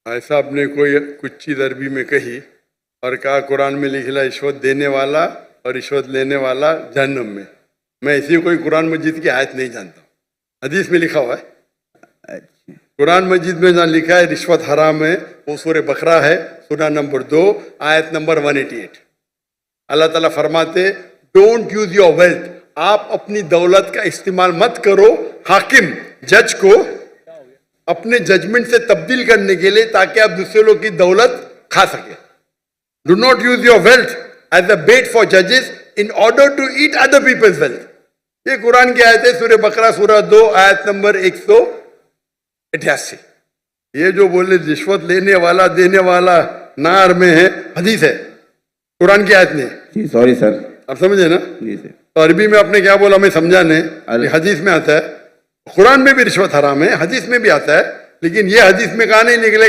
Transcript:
भाई साहब ने कोई कुछ चीज़ अरबी में कही और कहा कुरान में लिखा रिश्वत देने वाला और रिश्वत लेने वाला जहन्नम में। मैं ऐसी कोई कुरान मजीद की आयत नहीं जानता, हदीस में लिखा हुआ है। कुरान मजीद में जहाँ लिखा है रिश्वत हराम है वो सूरह बकरा है, सूरह नंबर 2 आयत नंबर 188। अल्लाह ताला फरमाते डोंट यूज योर वेल्थ, आप अपनी दौलत का इस्तेमाल मत करो हाकिम जज को अपने जजमेंट से तब्दील करने के लिए ताकि आप दूसरे लोग की दौलत खा सके। Do not use your wealth as a bet for जजेस in order to eat other people's wealth. ये कुरान की आयत है, सूरह बकरा सूरह 2 आयत नंबर 188। ये जो बोले रिश्वत लेने वाला देने वाला नार में है, हदीस है, कुरान की आयत नहीं। जी सॉरी सर। आप समझे ना? जी सर। तो अरबी में आपने क्या बोला मैं समझा नहीं। हदीस में आता है, कुरान में भी रिश्वत हराम है, हदीस में भी आता है, लेकिन ये हदीस में कहा नहीं निकले